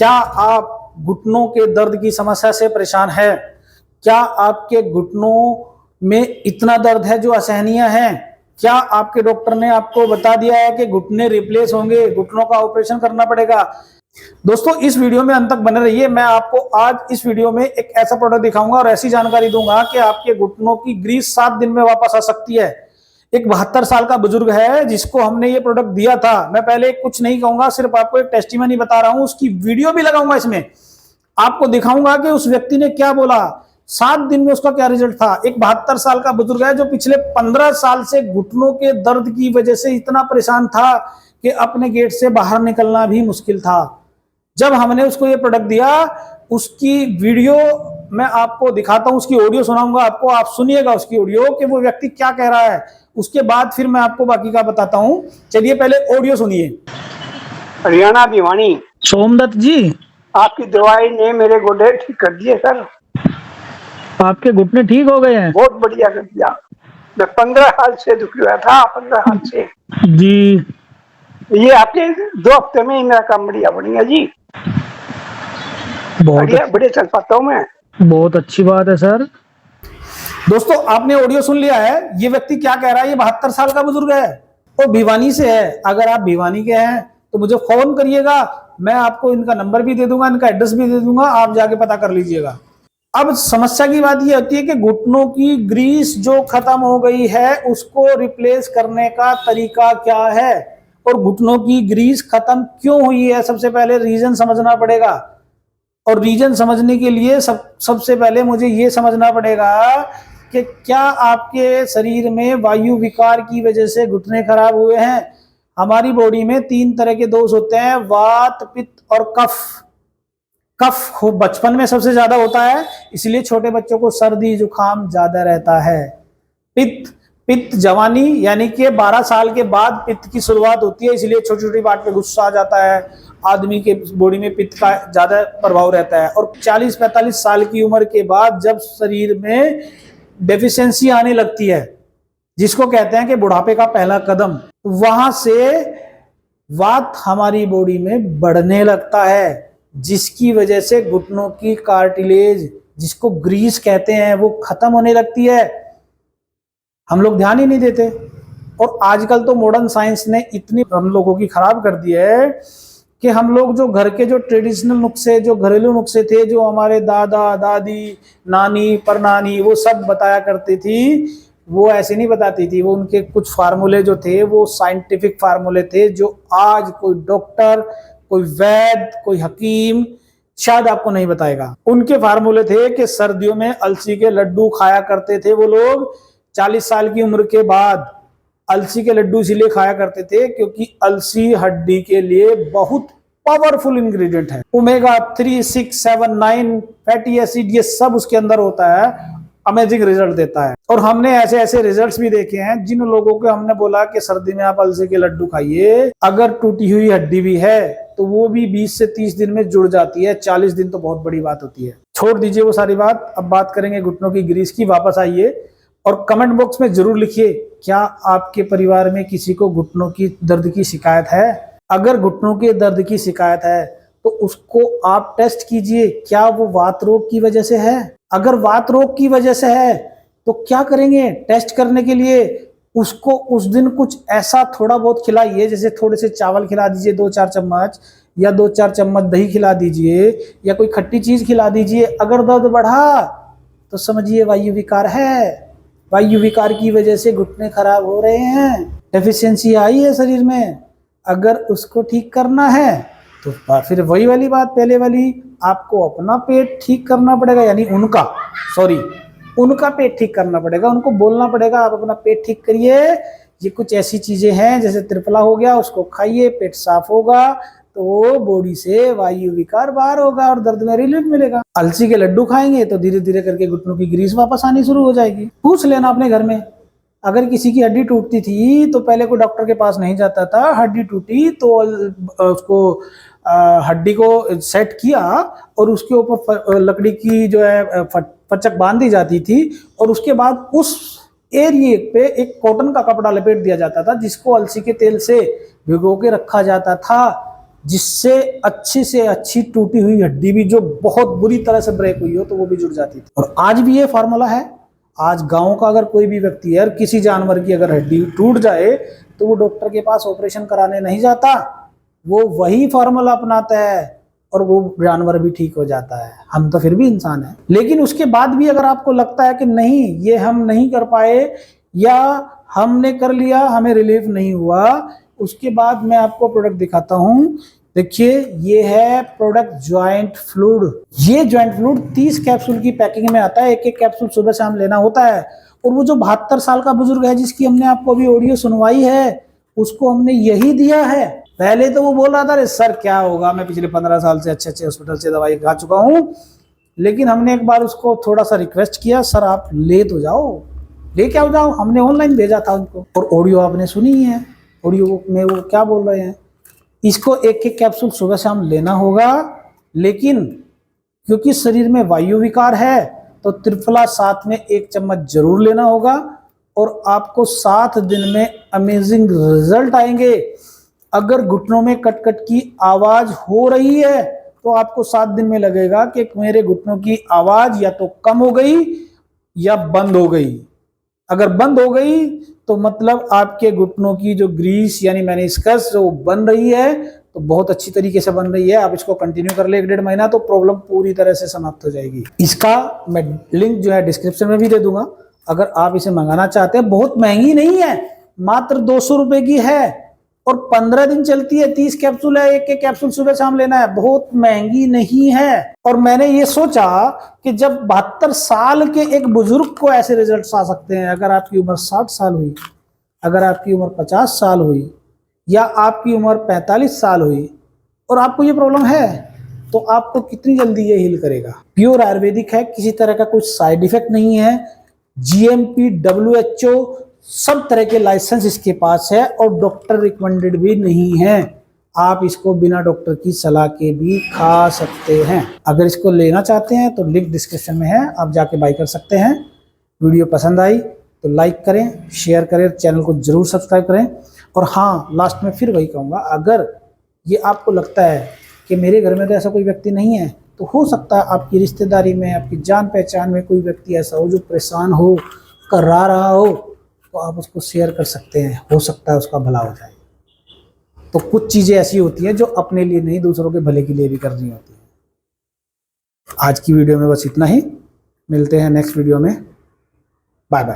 क्या आप घुटनों के दर्द की समस्या से परेशान है? क्या आपके घुटनों में इतना दर्द है जो असहनीय है? क्या आपके डॉक्टर ने आपको बता दिया है कि घुटने रिप्लेस होंगे, घुटनों का ऑपरेशन करना पड़ेगा? दोस्तों, इस वीडियो में अंत तक बने रहिए। मैं आपको आज इस वीडियो में एक ऐसा प्रोडक्ट दिखाऊंगा और ऐसी जानकारी दूंगा कि आपके घुटनों की ग्रीस 7 दिन में वापस आ सकती है। एक 72 साल का बुजुर्ग है जिसको हमने ये प्रोडक्ट दिया था। मैं पहले कुछ नहीं कहूंगा, सिर्फ आपको एक टेस्टिमनी बता रहा हूं, उसकी वीडियो भी लगाऊंगा। इसमें आपको दिखाऊंगा कि उस व्यक्ति ने क्या बोला, 7 दिन में उसका क्या रिजल्ट था। एक 72 साल का बुजुर्ग है जो पिछले 15 साल से घुटनों के दर्द की वजह से इतना परेशान था कि अपने गेट से बाहर निकलना भी मुश्किल था। जब हमने उसको ये प्रोडक्ट दिया, उसकी वीडियो मैं आपको दिखाता हूं, उसकी ऑडियो सुनाऊंगा आपको, आप सुनिएगा उसकी ऑडियो कि वो व्यक्ति क्या कह रहा है। उसके बाद फिर मैं आपको बाकी का बताता हूं। चलिए पहले ऑडियो सुनिए। हरियाणा भिवानी सोमदत्त जी, आपकी दवाई ने मेरे गोडे ठीक कर दिए सर। आपके घुटने ठीक हो गए हैं? बहुत बढ़िया कर दिया। मैं 15 साल से दुखी हुआ था, 15 साल से जी। ये आपके 2 हफ्ते में ही मेरा काम बढ़िया बढ़िया जी। बढ़िया चल पाता हूँ मैं। बहुत अच्छी बात है सर। दोस्तों, आपने ऑडियो सुन लिया है। ये व्यक्ति क्या कह रहा है। ये 72 साल का बुजुर्ग है और भिवानी से है। अगर आप भिवानी के हैं तो मुझे फोन करिएगा, मैं आपको इनका नंबर भी दे दूंगा, इनका एड्रेस भी दे दूंगा, आप जाके पता कर लीजिएगा। अब समस्या की बात यह होती है कि घुटनों की ग्रीस जो खत्म हो गई है उसको रिप्लेस करने का तरीका क्या है और घुटनों की ग्रीस खत्म क्यों हुई है। सबसे पहले रीजन समझना पड़ेगा और रीजन समझने के लिए सबसे पहले मुझे यह समझना पड़ेगा कि क्या आपके शरीर में वायु विकार की वजह से घुटने खराब हुए हैं। हमारी बॉडी में 3 तरह के दोष होते हैं, वात, पित्त और कफ। कफ बचपन में सबसे ज्यादा होता है, इसलिए छोटे बच्चों को सर्दी जुकाम ज्यादा रहता है। पित्त जवानी यानी कि 12 साल के बाद पित्त की शुरुआत होती है, इसलिए छोटी छोटी बात पे गुस्सा आ जाता है। आदमी के बॉडी में पित्त का ज्यादा प्रभाव रहता है। और 40-45 साल की उम्र के बाद जब शरीर में डेफिशिएंसी आने लगती है, जिसको कहते हैं कि बुढ़ापे का पहला कदम, वहां से वात हमारी बॉडी में बढ़ने लगता है, जिसकी वजह से घुटनों की कार्टिलेज, जिसको ग्रीस कहते हैं, वो खत्म होने लगती है। हम लोग ध्यान ही नहीं देते। और आजकल तो मॉडर्न साइंस ने इतनी हम लोगों की खराब कर दी है कि हम लोग जो घर के जो ट्रेडिशनल नुस्खे, जो घरेलू नुस्खे थे, जो हमारे दादा दादी, नानी परनानी वो सब बताया करती थी, वो ऐसे नहीं बताती थी। वो उनके कुछ फार्मूले जो थे वो साइंटिफिक फार्मूले थे, जो आज कोई डॉक्टर, कोई वैद्य, कोई हकीम शायद आपको नहीं बताएगा। उनके फार्मूले थे कि सर्दियों में अलसी के लड्डू खाया करते थे वो लोग। 40 साल की उम्र के बाद अलसी के लड्डू इसलिए खाया करते थे क्योंकि अलसी हड्डी के लिए बहुत पावरफुल इंग्रेडिएंट है। ओमेगा 3, 6, 7, 9 फैटी एसिड, ये सब उसके अंदर होता है। अमेजिंग रिजल्ट देता है। और हमने ऐसे ऐसे रिजल्ट्स भी देखे हैं। जिन लोगों को हमने बोला कि सर्दी में आप अलसी के लड्डू खाइए, अगर टूटी हुई हड्डी भी है तो वो भी 20 से 30 दिन में जुड़ जाती है। 40 दिन तो बहुत बड़ी बात होती है। छोड़ दीजिए वो सारी बात, अब बात करेंगे घुटनों की ग्रीस की। वापस आइए और कमेंट बॉक्स में जरूर लिखिए, क्या आपके परिवार में किसी को घुटनों की दर्द की शिकायत है? अगर घुटनों के दर्द की शिकायत है तो उसको आप टेस्ट कीजिए, क्या वो वात रोग की वजह से है। अगर वात रोग की वजह से है तो क्या करेंगे टेस्ट करने के लिए? उसको उस दिन कुछ ऐसा थोड़ा बहुत खिलाइए, जैसे थोड़े से चावल खिला दीजिए 2-4 चम्मच, या 2-4 चम्मच दही खिला दीजिए, या कोई खट्टी चीज खिला दीजिए। अगर दर्द बढ़ा तो समझिए वायु विकार है। वायु विकार की वजह से घुटने खराब हो रहे हैं, डेफिशिएंसी आई है शरीर में। अगर उसको ठीक करना है तो फिर वही वाली बात, पहले वाली, आपको अपना पेट ठीक करना पड़ेगा, यानी उनका पेट ठीक करना पड़ेगा। उनको बोलना पड़ेगा आप अपना पेट ठीक करिए। ये कुछ ऐसी चीजें हैं जैसे त्रिफला हो गया, उसको खाइए, पेट साफ होगा तो बॉडी से वायु विकार बाहर होगा और दर्द में रिलीफ मिलेगा। अलसी के लड्डू खाएंगे तो धीरे धीरे करके घुटनों की ग्रीस वापस आनी शुरू हो जाएगी। पूछ लेना अपने घर में, अगर किसी की हड्डी टूटती थी तो पहले कोई डॉक्टर के पास नहीं जाता था। हड्डी टूटी तो उसको हड्डी को सेट किया और उसके ऊपर लकड़ी की जो है फचक बांध दी जाती थी, और उसके बाद उस एरिए पे एक कॉटन का कपड़ा लपेट दिया जाता था, जिसको अलसी के तेल से भिगो के रखा जाता था। जिससे अच्छी से अच्छी टूटी हुई हड्डी भी जो बहुत बुरी तरह से ब्रेक हुई हो तो वो भी जुड़ जाती थी। और आज भी ये फार्मूला है। आज गांव का अगर कोई भी व्यक्ति है, किसी जानवर की अगर हड्डी टूट जाए तो वो डॉक्टर के पास ऑपरेशन कराने नहीं जाता, वो वही फार्मूला अपनाता है और वो जानवर भी ठीक हो जाता है। हम तो फिर भी इंसान हैं। लेकिन उसके बाद भी अगर आपको लगता है कि नहीं ये हम नहीं कर पाए या हमने कर लिया हमें रिलीफ नहीं हुआ, उसके बाद मैं आपको प्रोडक्ट दिखाता हूं। देखिए ये है प्रोडक्ट जॉइंट फ्लूइड। ये जॉइंट फ्लूइड 30 कैप्सूल की पैकिंग में आता है। एक एक कैप्सूल सुबह शाम लेना होता है। और वो जो 72 साल का बुजुर्ग है जिसकी हमने आपको अभी ऑडियो सुनवाई है, उसको हमने यही दिया है। पहले तो वो बोल रहा था अरे सर क्या होगा, मैं पिछले 15 साल से अच्छे हॉस्पिटल से दवाई खा चुका हूं। लेकिन हमने एक बार उसको थोड़ा सा रिक्वेस्ट किया, सर आप ले तो जाओ, ले क्या हो जाओ। हमने ऑनलाइन भेजा था उनको और ऑडियो आपने सुनी ही है। ऑडियो में वो क्या बोल रहे हैं, इसको एक एक कैप्सूल सुबह शाम लेना होगा। लेकिन क्योंकि शरीर में वायु विकार है तो त्रिफला साथ में 1 चम्मच जरूर लेना होगा और आपको 7 दिन में अमेजिंग रिजल्ट आएंगे। अगर घुटनों में कट-कट की आवाज हो रही है तो आपको 7 दिन में लगेगा कि मेरे घुटनों की आवाज या तो कम हो गई या बंद हो गई। अगर बंद हो गई तो मतलब आपके घुटनों की जो ग्रीस यानी मेनिस्कस जो बन रही है तो बहुत अच्छी तरीके से बन रही है। आप इसको कंटिन्यू कर ले 1-1.5 महीना तो प्रॉब्लम पूरी तरह से समाप्त हो जाएगी। इसका मैं लिंक जो है डिस्क्रिप्शन में भी दे दूंगा। अगर आप इसे मंगाना चाहते हैं, बहुत महंगी नहीं है, मात्र 200 रुपए की है और 15 दिन चलती है। 30 कैप्सूल है, एक एक कैप्सूल सुबह शाम लेना है, बहुत महंगी नहीं है। और मैंने ये सोचा कि जब 72 साल के एक बुजुर्ग को ऐसे रिजल्ट्स आ सकते हैं, अगर आपकी उम्र 60 साल हुई, अगर आपकी उम्र 50 साल हुई या आपकी उम्र 45 साल हुई और आपको ये प्रॉब्लम है तो आपको कितनी जल्दी ये हील करेगा। प्योर आयुर्वेदिक है, किसी तरह का कुछ साइड इफेक्ट नहीं है। GMP WHO सब तरह के लाइसेंस इसके पास है और डॉक्टर रिकमेंडेड भी नहीं है। आप इसको बिना डॉक्टर की सलाह के भी खा सकते हैं। अगर इसको लेना चाहते हैं तो लिंक डिस्क्रिप्शन में है, आप जाके बाय कर सकते हैं। वीडियो पसंद आई तो लाइक करें, शेयर करें, चैनल को जरूर सब्सक्राइब करें। और हाँ, लास्ट में फिर वही कहूँगा, अगर ये आपको लगता है कि मेरे घर में तो ऐसा कोई व्यक्ति नहीं है, तो हो सकता है आपकी रिश्तेदारी में, आपकी जान पहचान में कोई व्यक्ति ऐसा हो जो परेशान हो, कर्रा रहा हो, तो आप उसको शेयर कर सकते हैं। हो सकता है उसका भला हो जाए। तो कुछ चीज़ें ऐसी होती हैं जो अपने लिए नहीं, दूसरों के भले के लिए भी करनी होती है। आज की वीडियो में बस इतना ही। मिलते हैं नेक्स्ट वीडियो में। Bye bye.